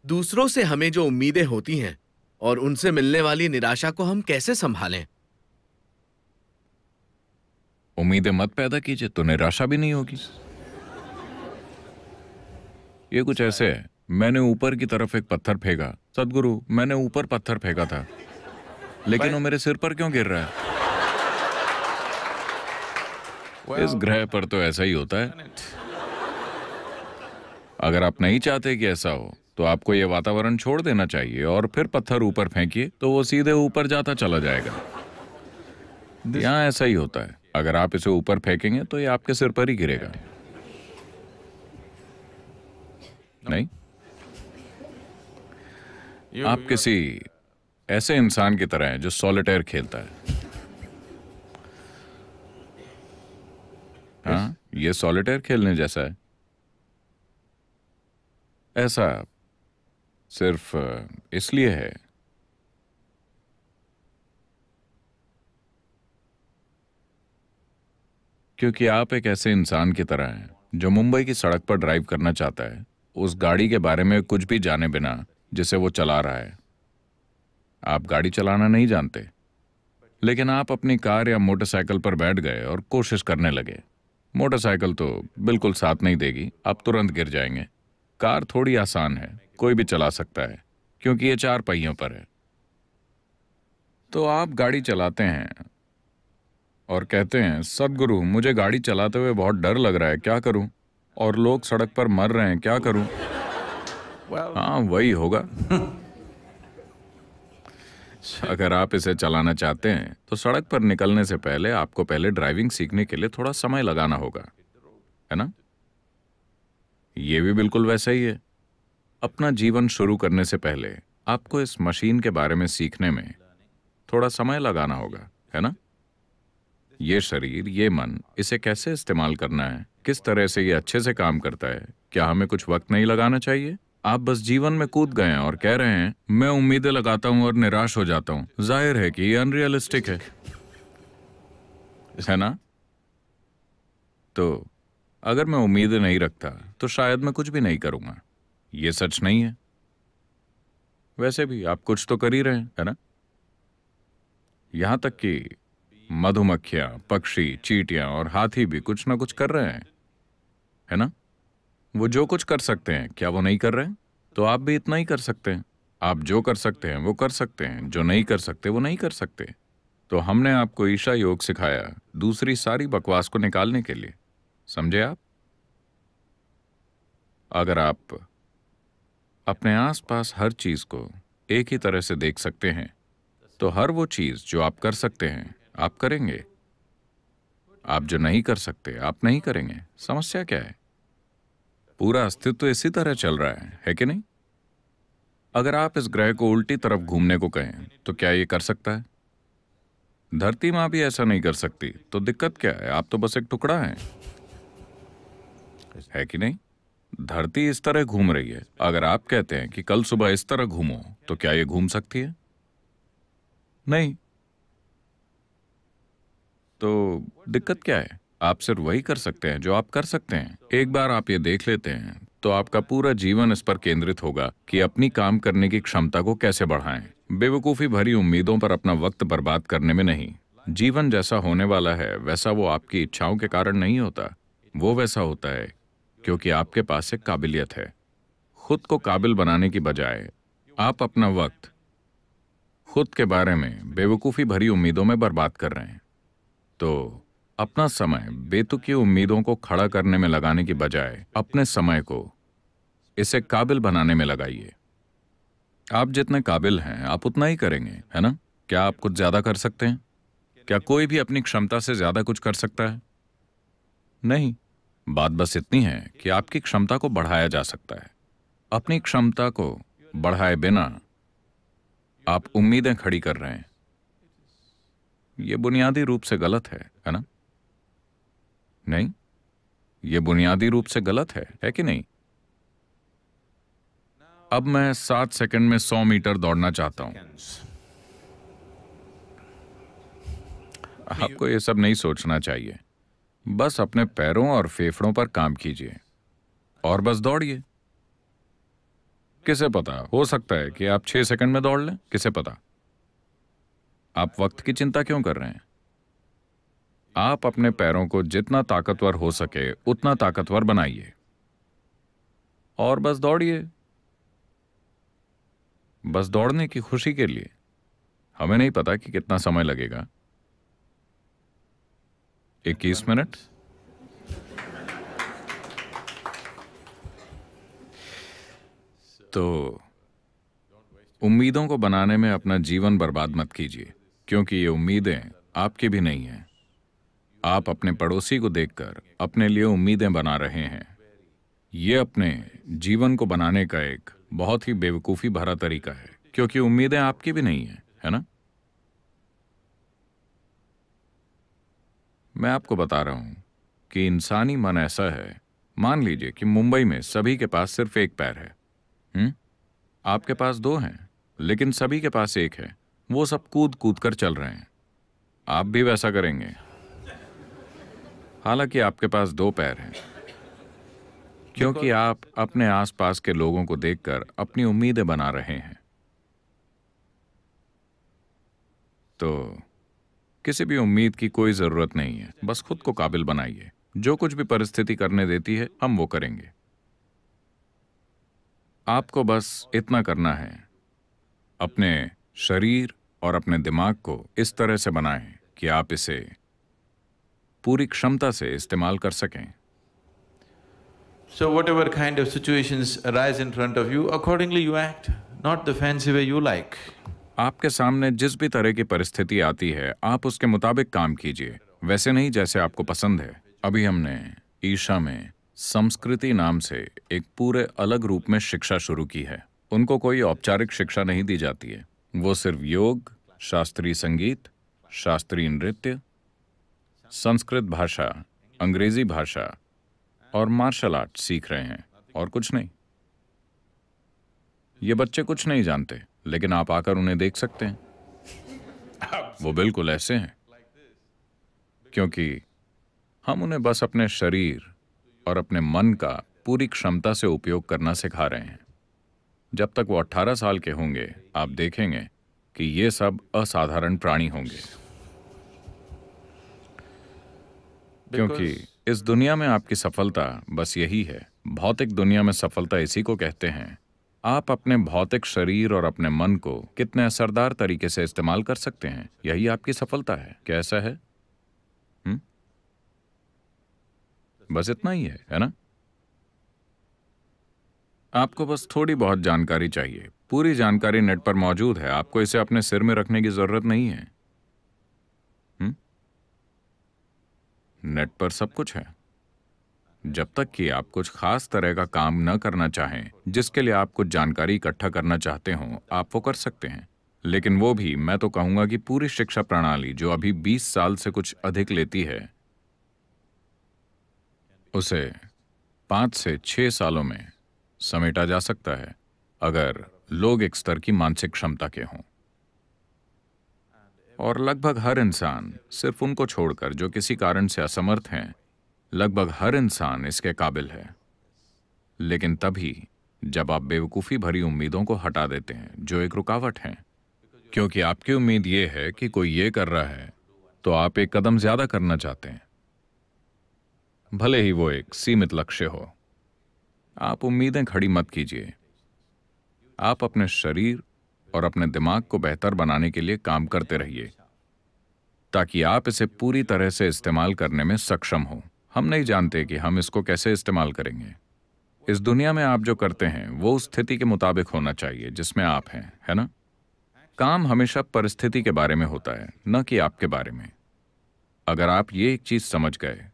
दूसरों से हमें जो उम्मीदें होती हैं और उनसे मिलने वाली निराशा को हम कैसे संभालें? उम्मीदें मत पैदा कीजिए तो निराशा भी नहीं होगी। ये कुछ ऐसे है, मैंने ऊपर की तरफ एक पत्थर फेंका। सदगुरु, मैंने ऊपर पत्थर फेंका था, लेकिन वो मेरे सिर पर क्यों गिर रहा है? इस ग्रह पर तो ऐसा ही होता है। अगर आप नहीं चाहते कि ऐसा हो तो आपको ये वातावरण छोड़ देना चाहिए और फिर पत्थर ऊपर फेंकिए तो वो सीधे ऊपर जाता चला जाएगा। यहाँ ऐसा ही होता है, अगर आप इसे ऊपर फेंकेंगे तो ये आपके सिर पर ही गिरेगा। नहीं, आप किसी ऐसे इंसान की तरह हैं जो सॉलिटेयर खेलता है। हाँ, ये सॉलिटेयर खेलने जैसा है। ऐसा सिर्फ इसलिए है क्योंकि आप एक ऐसे इंसान की तरह हैं जो मुंबई की सड़क पर ड्राइव करना चाहता है, उस गाड़ी के बारे में कुछ भी जाने बिना जिसे वो चला रहा है। आप गाड़ी चलाना नहीं जानते, लेकिन आप अपनी कार या मोटरसाइकिल पर बैठ गए और कोशिश करने लगे। मोटरसाइकिल तो बिल्कुल साथ नहीं देगी, आप तुरंत गिर जाएंगे। कार थोड़ी आसान है, कोई भी चला सकता है क्योंकि ये 4 पहियों पर है। तो आप गाड़ी चलाते हैं और कहते हैं, सदगुरु, मुझे गाड़ी चलाते हुए बहुत डर लग रहा है, क्या करूं? और लोग सड़क पर मर रहे हैं, क्या करूं? हाँ, वही होगा। अगर आप इसे चलाना चाहते हैं तो सड़क पर निकलने से पहले आपको पहले ड्राइविंग सीखने के लिए थोड़ा समय लगाना होगा, है ना? ये भी बिल्कुल वैसा ही है। अपना जीवन शुरू करने से पहले आपको इस मशीन के बारे में सीखने में थोड़ा समय लगाना होगा, है ना? ये शरीर, ये मन, इसे कैसे इस्तेमाल करना है, किस तरह से ये अच्छे से काम करता है, क्या हमें कुछ वक्त नहीं लगाना चाहिए? आप बस जीवन में कूद गए हैं और कह रहे हैं, मैं उम्मीदें लगाता हूं और निराश हो जाता हूं। जाहिर है कि ये अनरियलिस्टिक है ना? तो अगर मैं उम्मीदें नहीं रखता तो शायद मैं कुछ भी नहीं करूंगा। ये सच नहीं है। वैसे भी आप कुछ तो कर ही रहे हैं, है ना? यहां तक कि मधुमक्खियां, पक्षी, चींटियां और हाथी भी कुछ ना कुछ कर रहे हैं, है ना? वो जो कुछ कर सकते हैं, क्या वो नहीं कर रहे हैं? तो आप भी इतना ही कर सकते हैं। आप जो कर सकते हैं वो कर सकते हैं, जो नहीं कर सकते वो नहीं कर सकते। तो हमने आपको ईशा योग सिखाया दूसरी सारी बकवास को निकालने के लिए, समझे आप? अगर आप अपने आसपास हर चीज को एक ही तरह से देख सकते हैं तो हर वो चीज जो आप कर सकते हैं आप करेंगे। आप जो नहीं कर सकते आप नहीं करेंगे। समस्या क्या है? पूरा अस्तित्व इसी तरह चल रहा है कि नहीं? अगर आप इस ग्रह को उल्टी तरफ घूमने को कहें तो क्या ये कर सकता है? धरती माँ भी ऐसा नहीं कर सकती, तो दिक्कत क्या है? आप तो बस एक टुकड़ा हैं, है कि नहीं? धरती इस तरह घूम रही है। अगर आप कहते हैं कि कल सुबह इस तरह घूमो तो क्या ये घूम सकती है? नहीं। तो दिक्कत क्या है? आप सिर्फ वही कर सकते हैं जो आप कर सकते हैं। एक बार आप ये देख लेते हैं तो आपका पूरा जीवन इस पर केंद्रित होगा कि अपनी काम करने की क्षमता को कैसे बढ़ाएं। बेवकूफ़ी भरी उम्मीदों पर अपना वक्त बर्बाद करने में नहीं। जीवन जैसा होने वाला है वैसा वो आपकी इच्छाओं के कारण नहीं होता। वो वैसा होता है क्योंकि आपके पास एक काबिलियत है। खुद को काबिल बनाने की बजाय आप अपना वक्त खुद के बारे में बेवकूफ़ी भरी उम्मीदों में बर्बाद कर रहे हैं। तो अपना समय बेतुकी उम्मीदों को खड़ा करने में लगाने की बजाय अपने समय को इसे काबिल बनाने में लगाइए। आप जितने काबिल हैं आप उतना ही करेंगे, है ना? क्या आप कुछ ज्यादा कर सकते हैं? क्या कोई भी अपनी क्षमता से ज्यादा कुछ कर सकता है? नहीं। बात बस इतनी है कि आपकी क्षमता को बढ़ाया जा सकता है। अपनी क्षमता को बढ़ाए बिना आप उम्मीदें खड़ी कर रहे हैं। यह बुनियादी रूप से गलत है ना? नहीं, यह बुनियादी रूप से गलत है कि नहीं? अब मैं 7 सेकंड में 100 मीटर दौड़ना चाहता हूं। आपको यह सब नहीं सोचना चाहिए। बस अपने पैरों और फेफड़ों पर काम कीजिए और बस दौड़िए। किसे पता, हो सकता है कि आप 6 सेकंड में दौड़ लें, किसे पता। आप वक्त की चिंता क्यों कर रहे हैं? आप अपने पैरों को जितना ताकतवर हो सके उतना ताकतवर बनाइए और बस दौड़िए, बस दौड़ने की खुशी के लिए। हमें नहीं पता कि कितना समय लगेगा। 21 मिनट। तो उम्मीदों को बनाने में अपना जीवन बर्बाद मत कीजिए, क्योंकि ये उम्मीदें आपकी भी नहीं हैं। आप अपने पड़ोसी को देखकर अपने लिए उम्मीदें बना रहे हैं। ये अपने जीवन को बनाने का एक बहुत ही बेवकूफ़ी भरा तरीका है, क्योंकि उम्मीदें आपकी भी नहीं हैं, है ना? मैं आपको बता रहा हूं कि इंसानी मन ऐसा है। मान लीजिए कि मुंबई में सभी के पास सिर्फ एक पैर है। आपके पास 2 हैं, लेकिन सभी के पास एक है। वो सब कूद कूद कर चल रहे हैं। आप भी वैसा करेंगे, हालांकि आपके पास 2 पैर हैं, क्योंकि आप अपने आसपास के लोगों को देखकर अपनी उम्मीदें बना रहे हैं। तो किसी भी उम्मीद की कोई जरूरत नहीं है। बस खुद को काबिल बनाइए। जो कुछ भी परिस्थिति करने देती है, हम वो करेंगे। आपको बस इतना करना है, अपने शरीर और अपने दिमाग को इस तरह से बनाएं कि आप इसे पूरी क्षमता से इस्तेमाल कर सकें। So whatever kind of situations arise in front of you, accordingly you act, not the fancy way you like. आपके सामने जिस भी तरह की परिस्थिति आती है, आप उसके मुताबिक काम कीजिए, वैसे नहीं जैसे आपको पसंद है। अभी हमने ईशा में संस्कृति नाम से एक पूरे अलग रूप में शिक्षा शुरू की है। उनको कोई औपचारिक शिक्षा नहीं दी जाती है। वो सिर्फ योग, शास्त्रीय संगीत, शास्त्रीय नृत्य, संस्कृत भाषा, अंग्रेजी भाषा और मार्शल आर्ट सीख रहे हैं, और कुछ नहीं। ये बच्चे कुछ नहीं जानते, लेकिन आप आकर उन्हें देख सकते हैं। वो बिल्कुल ऐसे हैं, क्योंकि हम उन्हें बस अपने शरीर और अपने मन का पूरी क्षमता से उपयोग करना सिखा रहे हैं। जब तक वो 18 साल के होंगे, आप देखेंगे कि ये सब असाधारण प्राणी होंगे, क्योंकि इस दुनिया में आपकी सफलता बस यही है। भौतिक दुनिया में सफलता इसी को कहते हैं। आप अपने भौतिक शरीर और अपने मन को कितने असरदार तरीके से इस्तेमाल कर सकते हैं, यही आपकी सफलता है। कैसा है? बस इतना ही है ना? आपको बस थोड़ी बहुत जानकारी चाहिए। पूरी जानकारी नेट पर मौजूद है। आपको इसे अपने सिर में रखने की जरूरत नहीं है। नेट पर सब कुछ है। जब तक कि आप कुछ खास तरह का काम न करना चाहें, जिसके लिए आप कुछ जानकारी इकट्ठा करना चाहते हो, आप वो कर सकते हैं। लेकिन वो भी, मैं तो कहूंगा कि पूरी शिक्षा प्रणाली जो अभी 20 साल से कुछ अधिक लेती है, उसे 5 से 6 सालों में समेटा जा सकता है, अगर लोग एक स्तर की मानसिक क्षमता के हों। और लगभग हर इंसान, सिर्फ उनको छोड़कर जो किसी कारण से असमर्थ हैं, लगभग हर इंसान इसके काबिल है। लेकिन तभी जब आप बेवकूफ़ी भरी उम्मीदों को हटा देते हैं जो एक रुकावट हैं, क्योंकि आपकी उम्मीद ये है कि कोई ये कर रहा है तो आप एक कदम ज्यादा करना चाहते हैं, भले ही वो एक सीमित लक्ष्य हो। आप उम्मीदें खड़ी मत कीजिए। आप अपने शरीर और अपने दिमाग को बेहतर बनाने के लिए काम करते रहिए, ताकि आप इसे पूरी तरह से इस्तेमाल करने में सक्षम हो। हम नहीं जानते कि हम इसको कैसे इस्तेमाल करेंगे। इस दुनिया में आप जो करते हैं वो उस स्थिति के मुताबिक होना चाहिए जिसमें आप हैं, है ना? काम हमेशा परिस्थिति के बारे में होता है, न कि आपके बारे में। अगर आप ये एक चीज समझ गए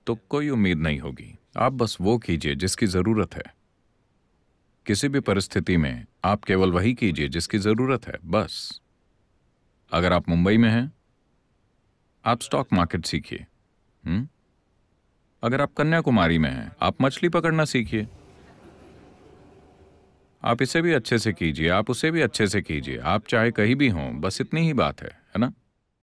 तो कोई उम्मीद नहीं होगी। आप बस वो कीजिए जिसकी जरूरत है। किसी भी परिस्थिति में आप केवल वही कीजिए जिसकी जरूरत है, बस। अगर आप मुंबई में हैं, आप स्टॉक मार्केट सीखिए। अगर आप कन्याकुमारी में हैं, आप मछली पकड़ना सीखिए। आप इसे भी अच्छे से कीजिए, आप उसे भी अच्छे से कीजिए। आप चाहे कहीं भी हों, बस इतनी ही बात है ना?